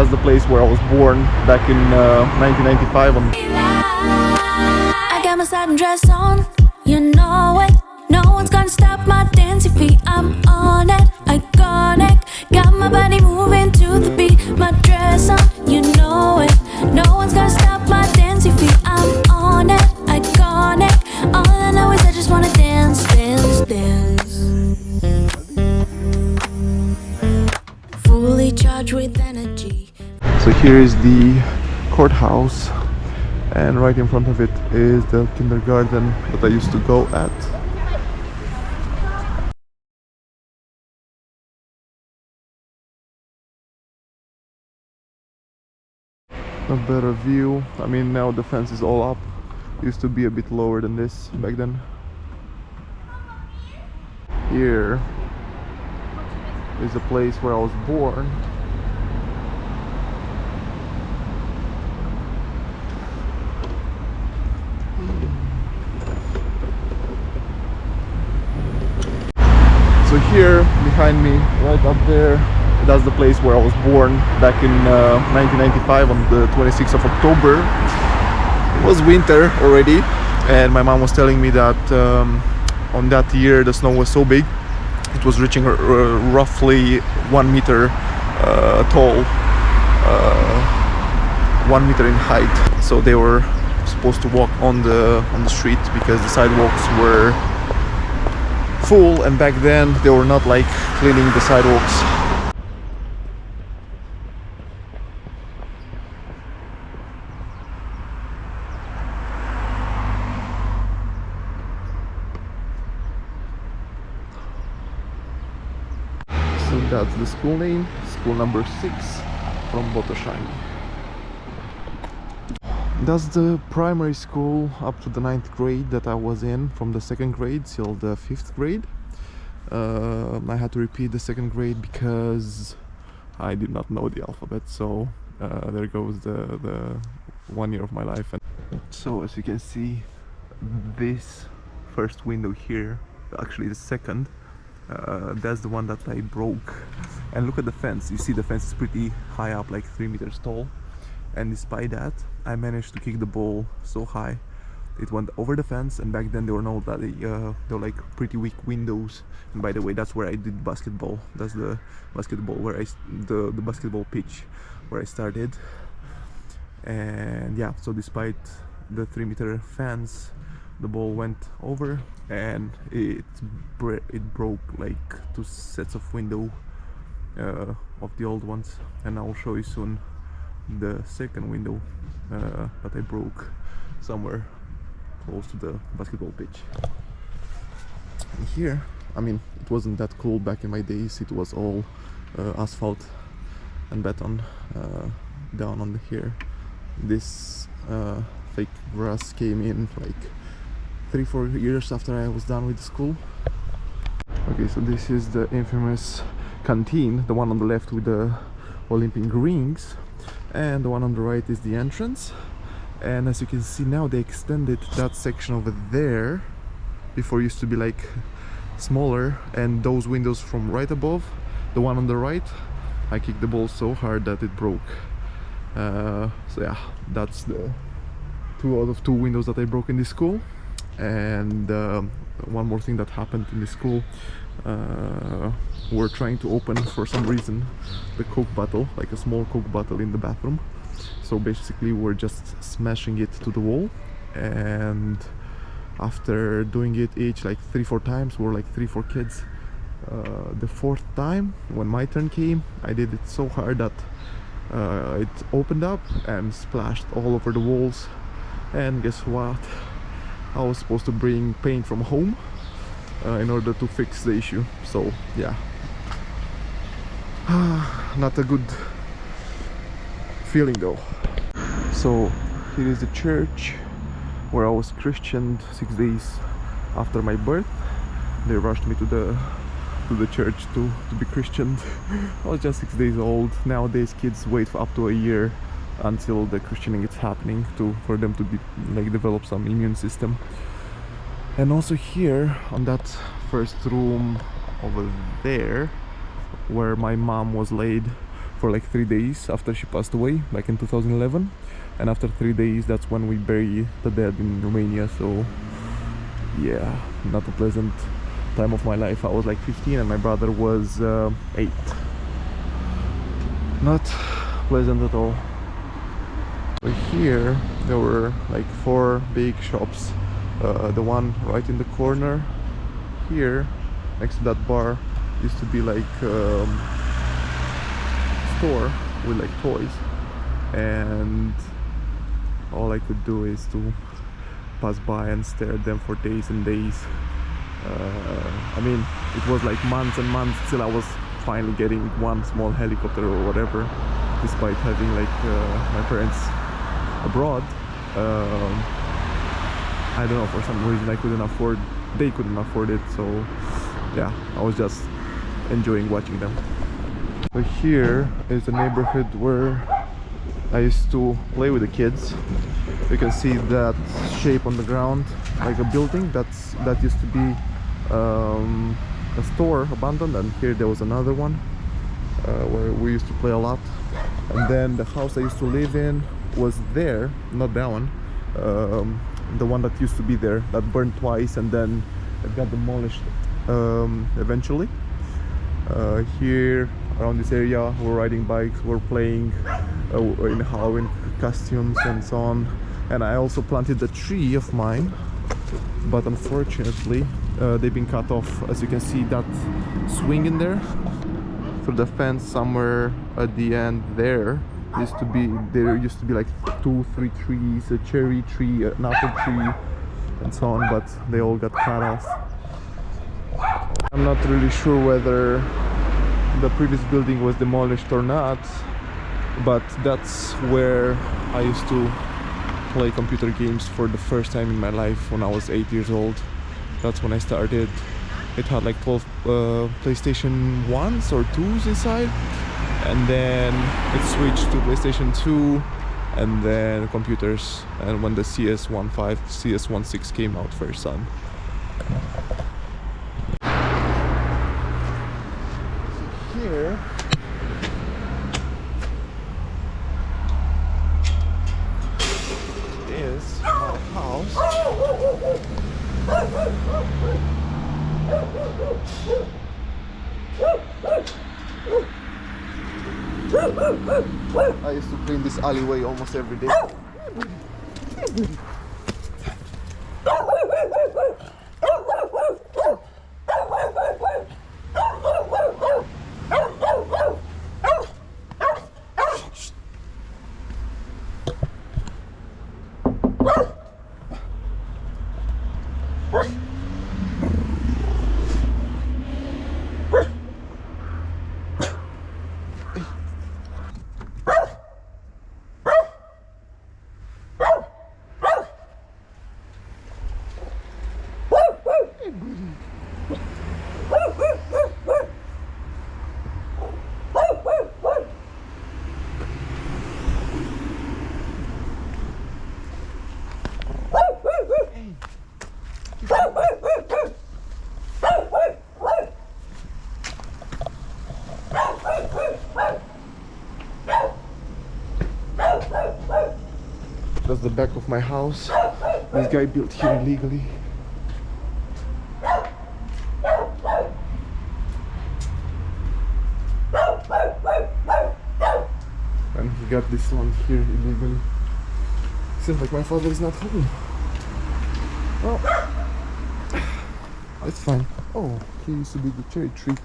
that's the place where I was born back in 1995 on. I got my satin dress on, you know it. No one's gonna stop my dancing feet. I'm on it, iconic. Got my body moving to the beat. My dress on, you know it. No one's gonna stop my dancing feet. I'm on it, iconic. All I know is I just wanna dance, dance, dance. Fully charged with energy. So here is the courthouse, and right in front of it is the kindergarten that I used to go at. A better view. I mean, now the fence is all up. Used to be a bit lower than this back then. Here is the place where I was born. So here behind me, right up there, that's the place where I was born back in 1995 on the 26th of October. It was winter already, and my mom was telling me that on that year the snow was so big, it was reaching roughly 1 meter tall, 1 meter in height. So they were supposed to walk on the street because the sidewalks were full, and back then they were not like cleaning the sidewalks. So that's the school name, school number 6 from Botosani. That's the primary school up to the 9th grade that I was in, from the 2nd grade till the 5th grade. I had to repeat the 2nd grade because I did not know the alphabet, so there goes the 1 year of my life. And so as you can see, this first window here, actually the second, that's the one that I broke. And look at the fence. You see the fence is pretty high up, like 3 meters tall. And despite that, I managed to kick the ball so high it went over the fence. And back then there were no they were like pretty weak windows. And by the way, that's where I did basketball. That's the basketball where the basketball pitch where I started. And yeah, so despite the 3 meter fence, the ball went over and it broke like 2 sets of window of the old ones. And I'll show you soon the second window that I broke somewhere close to the basketball pitch. And here, I mean, it wasn't that cool back in my days. It was all asphalt and beton down on here. This fake grass came in like 3-4 years after I was done with the school. Okay, so this is the infamous canteen, the one on the left with the Olympic rings, and the one on the right is the entrance. And as you can see now, they extended that section over there. Before it used to be like smaller, and those windows from right above, the one on the right, I kicked the ball so hard that it broke. So yeah, that's the 2 out of 2 windows that I broke in this school. And one more thing that happened in this school, we're trying to open for some reason the Coke bottle, like a small Coke bottle in the bathroom. So basically we're just smashing it to the wall, and after doing it each like 3-4 times, we're like 3-4 kids. The 4th time, when my turn came, I did it so hard that it opened up and splashed all over the walls. And guess what? I was supposed to bring paint from home in order to fix the issue. So yeah, not a good feeling though. So here is the church where I was christened 6 days after my birth. They rushed me to the church to be christened. I was just 6 days old. Nowadays kids wait for up to a year until the christening is happening for them to develop some immune system. And also here on that first room over there, where my mom was laid for like 3 days after she passed away, like in 2011. And after 3 days, that's when we bury the dead in Romania. So yeah, not a pleasant time of my life. I was like 15 and my brother was 8. Not pleasant at all. But here there were like 4 big shops. The one right in the corner here next to that bar used to be like store with like toys, and all I could do is to pass by and stare at them for days and days. I mean, it was like months and months till I was finally getting one small helicopter or whatever, despite having like my parents abroad. I don't know, for some reason they couldn't afford it, so yeah, I was just enjoying watching them. So here is the neighborhood where I used to play with the kids. You can see that shape on the ground, like a building that used to be a store abandoned, and here there was another one where we used to play a lot. And then the house I used to live in was there, not that one, the one that used to be there, that burned twice and then it got demolished eventually. Here around this area we're riding bikes, we're playing in Halloween costumes and so on. And I also planted a tree of mine, but unfortunately they've been cut off. As you can see, that swing in there through the fence somewhere at the end there used to be like 2-3 trees, a cherry tree, an apple tree and so on, but they all got cut off. I'm not really sure whether the previous building was demolished or not, but that's where I used to play computer games for the first time in my life when I was 8 years old. That's when I started. It had like 12 PlayStation 1s or 2s inside, and then it switched to PlayStation 2 and then computers, and when the CS15, CS16 came out first on. Here is my house. I used to clean this alleyway almost every day. That's the back of my house. This guy built here illegally. And he got this one here illegally. Seems like my father is not home. Oh, that's fine. Oh, he used to be the cherry tree.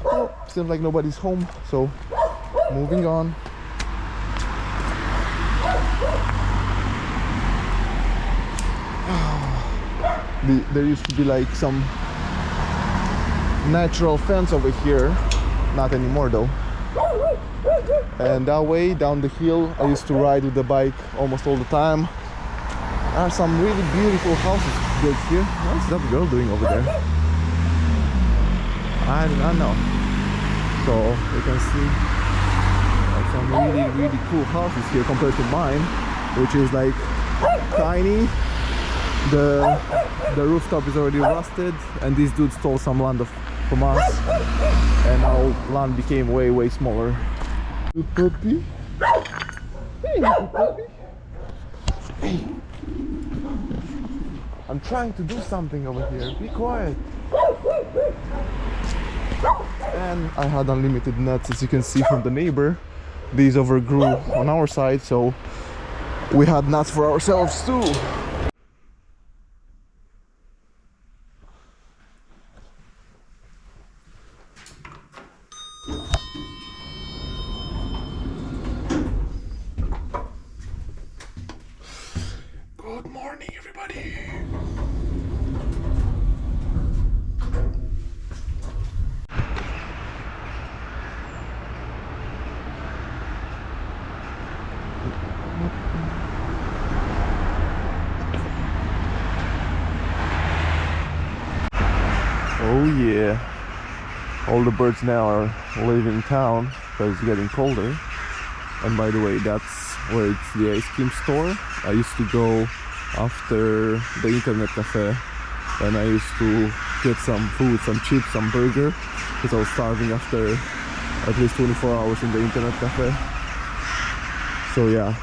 Oh, seems like nobody's home, so moving on. There used to be like some natural fence over here, not anymore though. And that way down the hill I used to ride with the bike almost all the time. There are some really beautiful houses built here. What's that girl doing over there? I don't know. So you can see like some really cool houses here compared to mine, which is like tiny. The rooftop is already rusted, and this dude stole some land from us, and our land became way smaller. Good puppy. Hey, good puppy. Hey. I'm trying to do something over here. Be quiet. And I had unlimited nuts, as you can see from the neighbor. These overgrew on our side, so we had nuts for ourselves too. Good morning, everybody. Oh yeah, all the birds now are leaving town because it's getting colder. And by the way, that's where it's the ice cream store. I used to go after the internet cafe, and I used to get some food, some chips, some burger, because I was starving after at least 24 hours in the internet cafe. So yeah,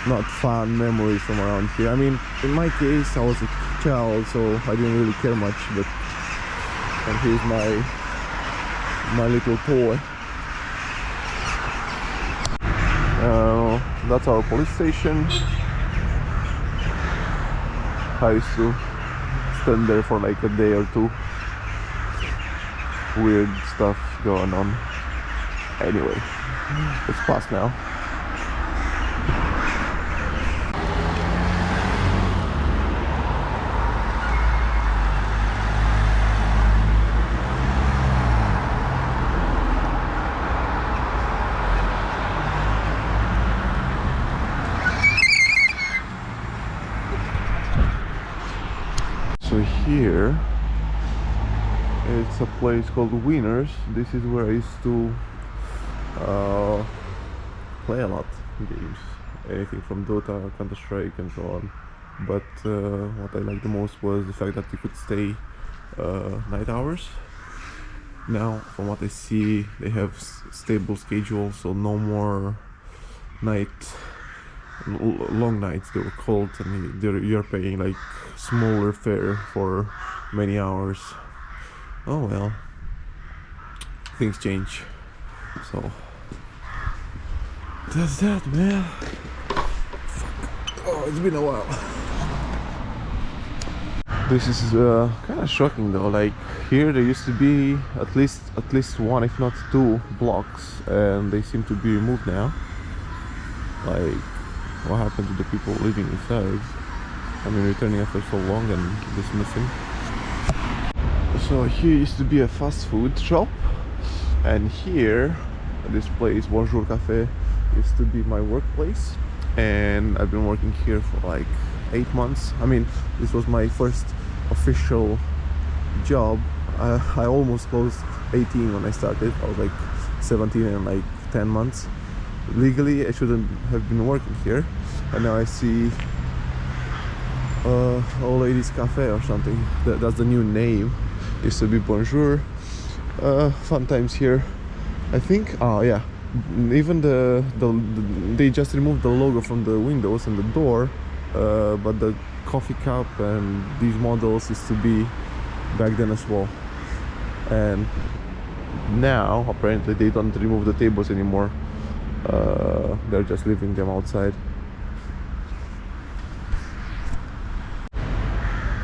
not fun memories from around here. I mean, in my case, I was a child, so I didn't really care much, but and here's my little toy. That's our police station. I used to stand there for like a day or two. Weird stuff going on. Anyway, it's past now. So here it's a place called Winners. This is where I used to play a lot games, anything from Dota, Counter-Strike and so on. But what I liked the most was the fact that you could stay night hours. Now from what I see, they have stable schedule, so no more long nights they were called, and you're paying like smaller fare for many hours. Oh well, things change. So that's that, man. Oh, it's been a while. This is kind of shocking though. Like here there used to be at least one, if not two blocks, and they seem to be removed now. Like, what happened to the people living inside? I mean, returning after so long and just missing. So here used to be a fast food shop, and here, this place, Bonjour Cafe, used to be my workplace, and I've been working here for like 8 months. I mean, this was my first official job. I almost closed 18 when I started. I was like 17 and like 10 months. Legally I shouldn't have been working here, and now I see Old Ladies Cafe or something. That's the new name. Used to be Bonjour. Fun times here, I think. Oh yeah, even they just removed the logo from the windows and the door, but the coffee cup and these models used to be back then as well. And now apparently they don't remove the tables anymore. They're just leaving them outside.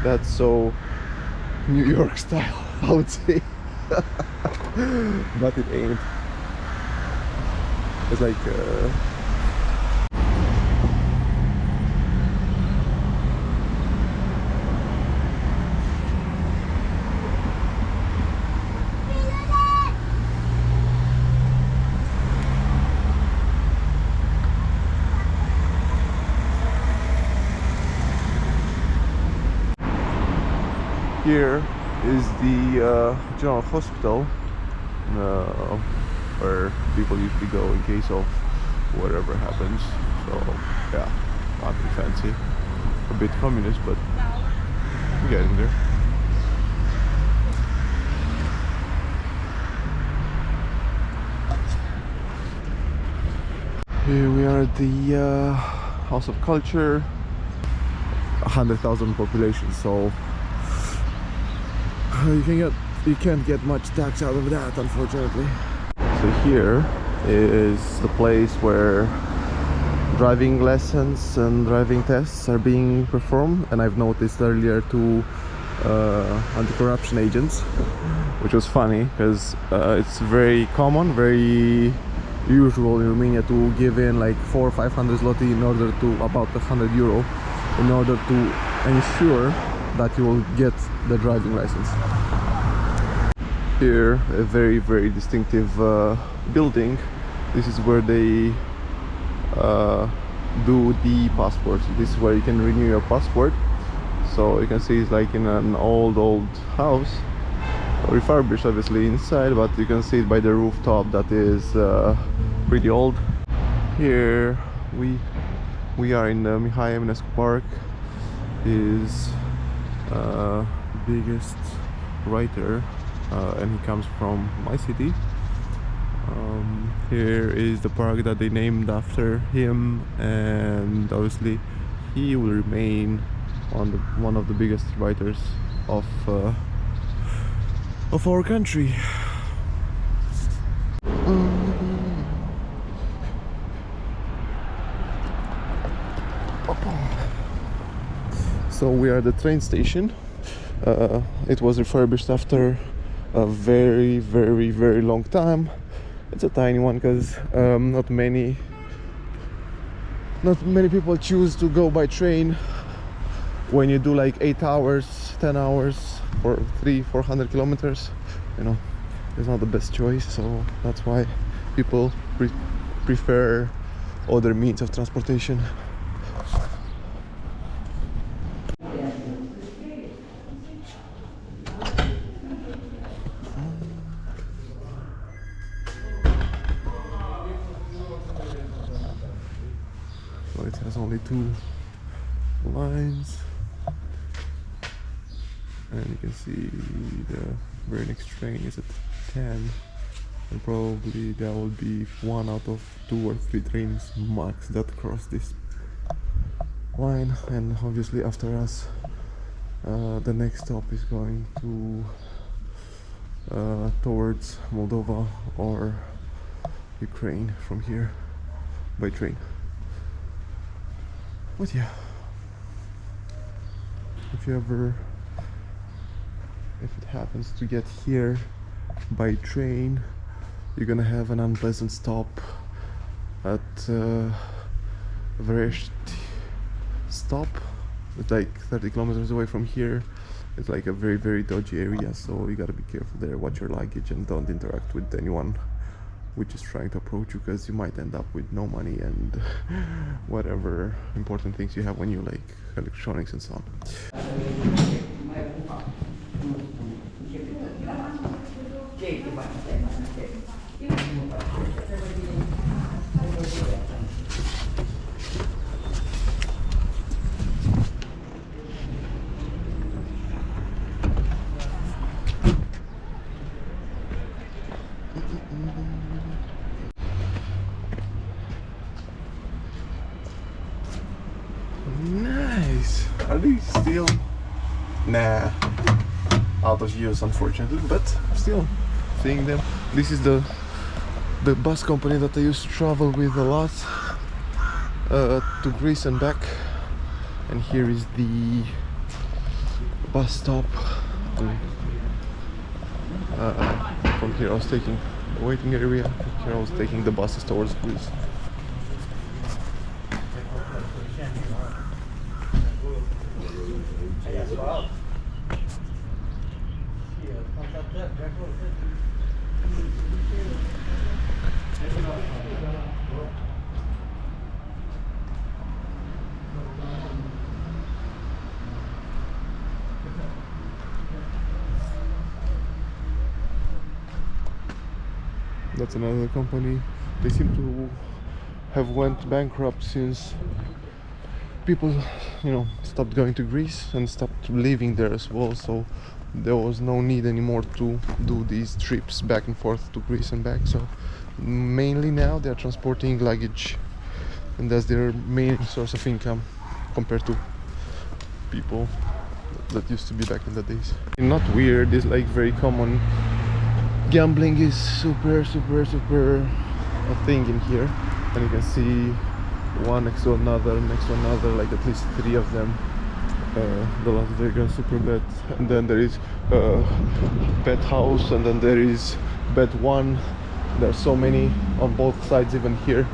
That's so New York style, I would say. But it ain't. It's like here is the general hospital, where people usually go in case of whatever happens. So yeah, nothing fancy, a bit communist, but we're getting there. Here we are at the House of Culture. 100,000 population, so you can't get much tax out of that, unfortunately. So here is the place where driving lessons and driving tests are being performed, and I've noticed earlier two anti-corruption agents, which was funny because it's very common, very usual in Romania to give in like 400 or 500 zloty in order to about €100 in order to ensure that you will get the driving license. Here, a very distinctive building. This is where they do the passport. This is where you can renew your passport. So you can see it's like in an old house, refurbished obviously inside, but you can see it by the rooftop that is pretty old. Here we are in the Eminescu Park. Is biggest writer, and he comes from my city. Here is the park that they named after him, and obviously he will remain one of the biggest writers of our country. So we are at the train station. It was refurbished after a very long time. It's a tiny one because not many people choose to go by train when you do like 8 hours, 10 hours for 300-400 kilometers. You know, it's not the best choice, so that's why people prefer other means of transportation. So it has only 2 lines, and you can see the very next train is at 10, and probably there will be 1 out of 2 or 3 trains max that cross this line. And obviously after us, the next stop is going to towards Moldova or Ukraine from here by train. But yeah, if it happens to get here by train, you're gonna have an unpleasant stop at Vrest stop. It's like 30 kilometers away from here. It's like a very dodgy area, so you gotta be careful there. Watch your luggage and don't interact with anyone which is trying to approach you, because you might end up with no money and whatever important things you have when you like electronics and so on. Nice. Are these still? Nah, out of use unfortunately, but still seeing them. This is the bus company that I used to travel with a lot to Greece and back, and here is the bus stop. From here I was taking the waiting area. From here I was taking the buses towards Greece. That's another company. They seem to have went bankrupt since people, you know, stopped going to Greece and stopped living there as well, so there was no need anymore to do these trips back and forth to Greece and back. So mainly now they are transporting luggage and that's their main source of income compared to people that used to be back in the days. Not weird, it's like very common. Gambling is super a thing in here, and you can see one next to another, like at least 3 of them. The Las Vegas super bet, and then there is bet house, and then there is bet one. There are so many on both sides, even here.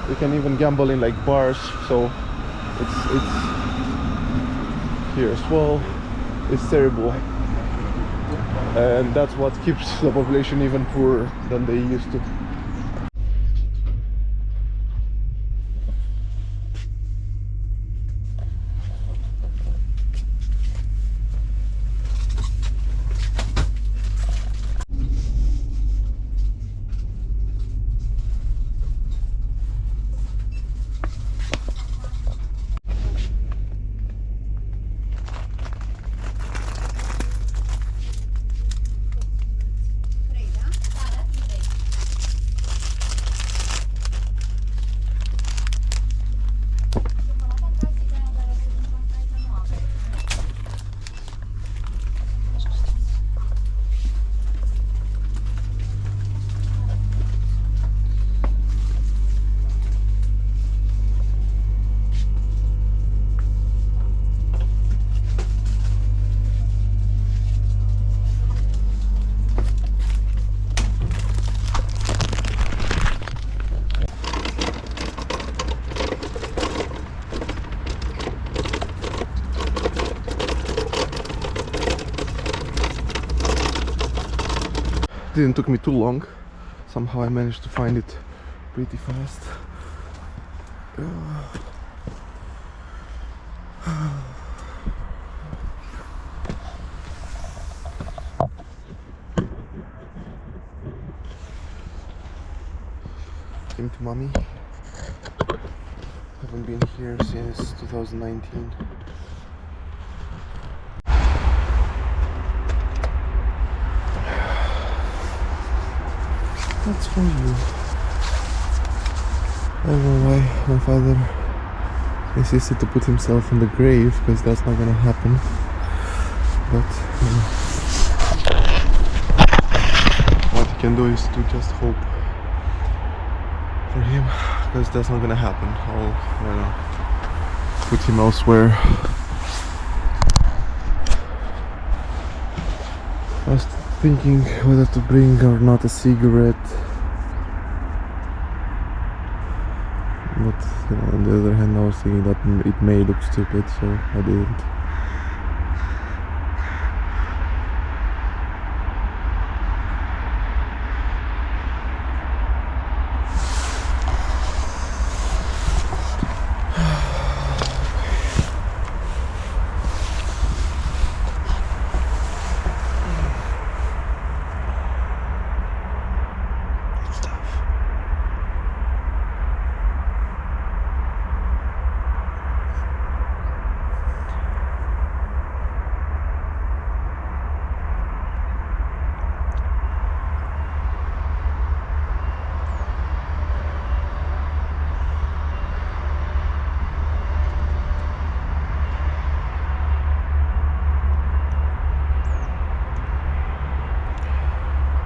You can even gamble in like bars, so it's here as well. It's terrible, and that's what keeps the population even poorer than they used to. Didn't took me too long. Somehow I managed to find it pretty fast. Came to mommy. Haven't been here since 2019. That's for you. I don't know why my father insisted to put himself in the grave, because that's not gonna happen. But what he can do is to just hope for him, because that's not gonna happen. I'll put him elsewhere. I was thinking whether to bring or not a cigarette, but on the other hand I was thinking that it may look stupid, so I didn't.